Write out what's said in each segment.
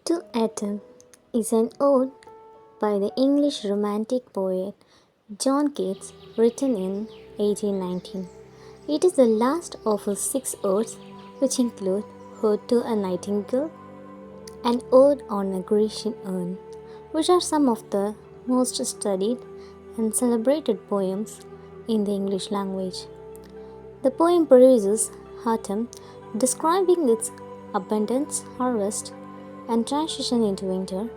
To Autumn is an ode by the English Romantic poet John Keats, written in 1819. It is the last of his six odes, which include Ode to a Nightingale and Ode on a Grecian Urn, which are some of the most studied and celebrated poems in the English language. The poem praises autumn, describing its abundance, harvest, and transition into winter,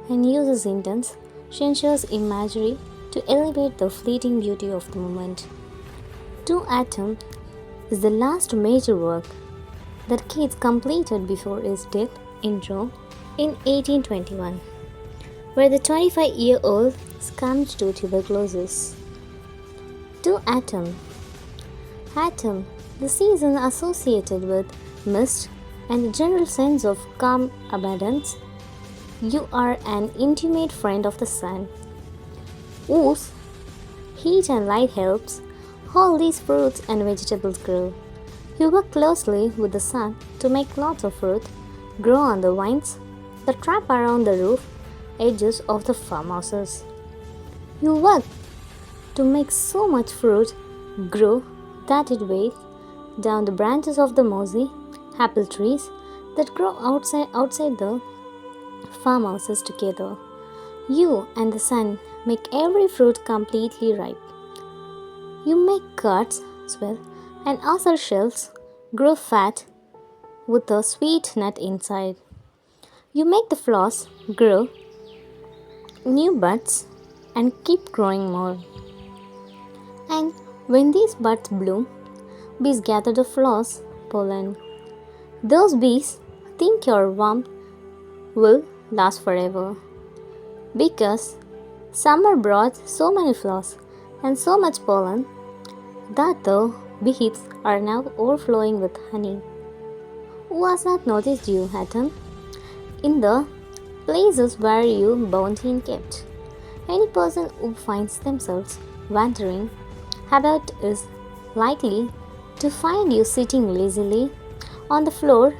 and uses intense, sensuous imagery to elevate the fleeting beauty of the moment. To Autumn is the last major work that Keats completed before his death in Rome in 1821, where the 25-year-old succumbed to tuberculosis. To Autumn, the season associated with mist and a general sense of calm abundance. You are an intimate friend of the sun, whose heat and light helps all these fruits and vegetables grow. You work closely with the sun to make lots of fruit grow on the vines that wrap around the roof edges of the farmhouses. You work to make so much fruit grow that it weighs down the branches of the mossy apple trees that grow outside the farmhouses together. You and the sun make every fruit completely ripe. You make curds swell and other shells grow fat with a sweet nut inside. You make the flowers grow new buds and keep growing more. And when these buds bloom, bees gather the flowers pollen. Those bees think your warmth will last forever because summer brought so many flowers and so much pollen that the bees are now overflowing with honey. Who has not noticed you, Autumn, in the places where you bounty and kept? Any person who finds themselves wandering about is likely to find you sitting lazily on the floor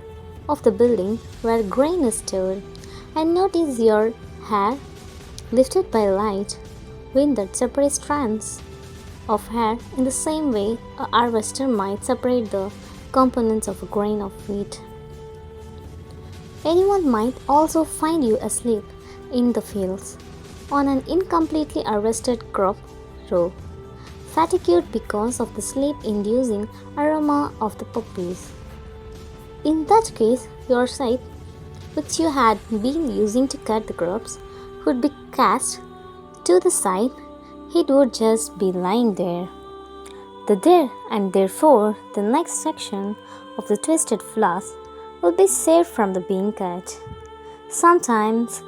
of the building where grain is stored, and notice your hair lifted by light wind that separates strands of hair in the same way a harvester might separate the components of a grain of wheat. Anyone might also find you asleep in the fields on an incompletely harvested crop row, fatigued because of the sleep-inducing aroma of the poppies. In that case, your scythe, which you had been using to cut the crops, would be cast to the side. It would just be lying there. And therefore the next section of the twisted flowers will be saved from the being cut. Sometimes,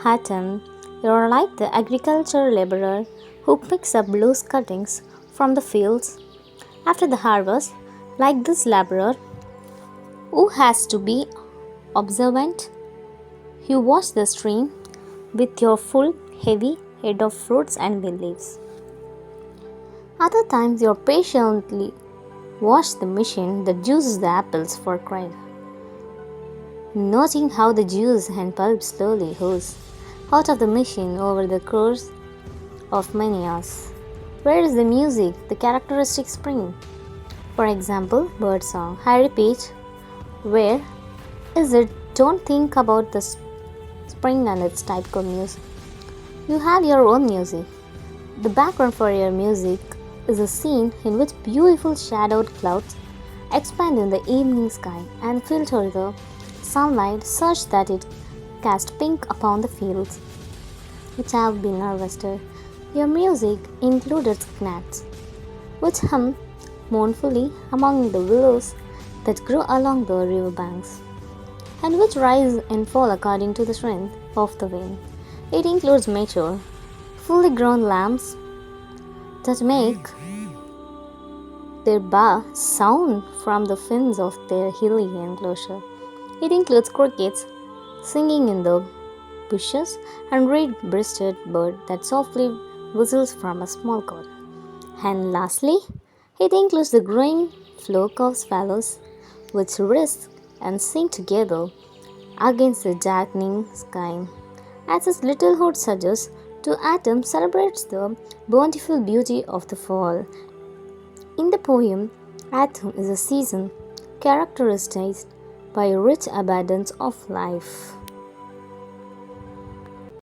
Autumn, you are like the agricultural laborer who picks up loose cuttings from the fields after the harvest, like this laborer who has to be observant. You watch the stream with your full, heavy head of fruits and bay leaves. Other times, you patiently watch the machine that juices the apples for crime, noting how the juice and pulp slowly ooze out of the machine over the course of many hours. Where is the music, the characteristic spring? For example, birdsong. I repeat, where is it? Don't think about the spring and its typical music. You have your own music. The background for your music is a scene in which beautiful shadowed clouds expand in the evening sky and filter the sunlight such that it casts pink upon the fields which have been harvested. Your music included gnats, which hum mournfully among the willows that grow along the river banks, and which rise and fall according to the strength of the wind. It includes mature, fully grown lambs that make their baa sound from the fins of their hilly enclosure. It includes crickets singing in the bushes and red-breasted bird that softly whistles from a small cot. And lastly, it includes the growing flock of swallows which rest and sing together against the darkening sky. As its little hood suggests, to autumn celebrates the bountiful beauty of the fall. In the poem, autumn is a season characterized by a rich abundance of life.